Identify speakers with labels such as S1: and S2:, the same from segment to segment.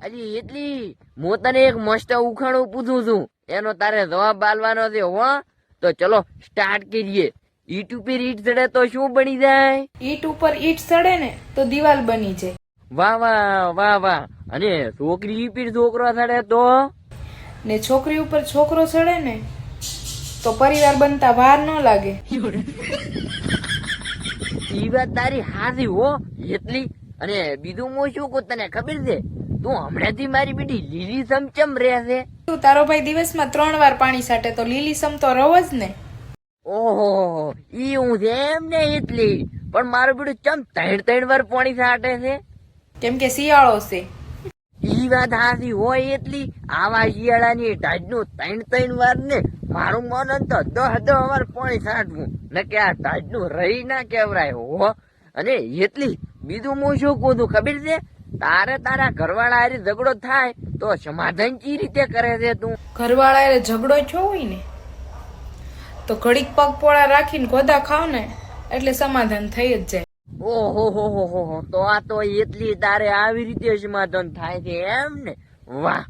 S1: અલી એટલી હું તને એક મસ્ત ઉખાણું પૂછું છું, એનો તારે જવાબ આલવાનો છે હો. તો ચલો સ્ટાર્ટ કરીએ. ઈટ ઉપર ઈટ ચડે તો શું બની જાય?
S2: ઈટ ઉપર ઈટ ચડે ને તો દિવાલ બની જાય.
S1: વાહ વાહ વાહ વાહ. અને છોકરી ઉપર છોકરો ચડે તો?
S2: ને છોકરી ઉપર છોકરો ચડે ને તો પરિવાર બનતા વાર ન લાગે.
S1: ઈ વાત તારી હાજી હો એટલી. અને બીજું હું શું કહું તને ખબર છે? તું હમણાંથી મારી બેટી લીલી ચમચમ રહેશે.
S2: તું તારો ભાઈ દિવસમાં 3 વાર પાણી સાટે તો લીલીસમ તો રવ જ ને.
S1: ઓહો ઈ હું છે એમ ને એટલી. પણ મારું બેટું ચમ 3 વાર પાણી છાંટે છે?
S2: કેમ કે શિયાળો છે.
S1: ઈ વાત હાથી હોય એટલી. આવા શિયાળાની ટાઢનું 3 વાર ને મારું મન તો 10 વાર પાણી છાંટવું ને કે આ ટાઢનું રહી ના કેવરાય હો. અને એટલી બીજું હું શું કહું છું ખબર છે? તારે તારા ઘરવાળા હારે ઝઘડો થાય તો સમાધાન કઈ રીતે કરે છે તું?
S2: ઘરવાળા એ ઝઘડો થયો હોય ને તો ઘડીક પગ પોળા રાખીને ગોદા ખાવ ને એટલે સમાધાન થઈ જ જાય.
S1: ઓહો હો તો આ તો એટલી તારે આવી રીતે સમાધાન થાય છે એમ ને? વાહ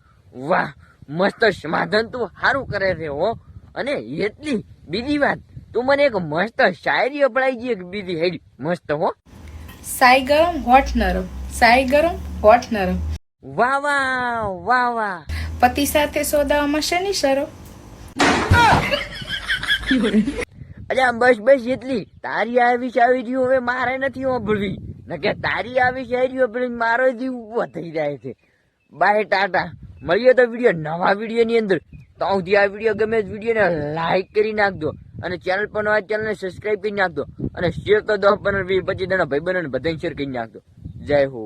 S1: વાહ મસ્ત સમાધાન તું સારું કરે છે હો. અને એટલી બીજી વાત, તું મને એક મસ્ત શાયરી અપડાઈ ગઈ એક બીજી હેડી મસ્ત હો.
S2: સાઈ ગરમ હોઠ નરમ, સાઈ ગરમ હોઠ નરમ.
S1: વાહ વાહ વાહ વાહ.
S2: પતિ સાથે સોદામાં શેની શરમ?
S1: અલ્યા બસ એટલી. તારી આવી શાયરીઓ હવે મારે નથી સાંભળવી. કે તારી આવી શાયરીઓ સાંભળીને મારો જીવ ઉભો થઈ જાય છે. બાય ટાટા. મળીએ તો નવા વિડીયો ની અંદર. તો સુધી આ વિડીયો ગમે વિડીયો ને લાઈક કરી નાખજો. અને ચેનલ પર નવા ચેનલ ને સબસ્ક્રાઇબ કરી નાખજો. અને શેર તો 10-15-20-25 જણા ભાઈ બહેનો બધાને શેર કરી નાખજો. જય હો.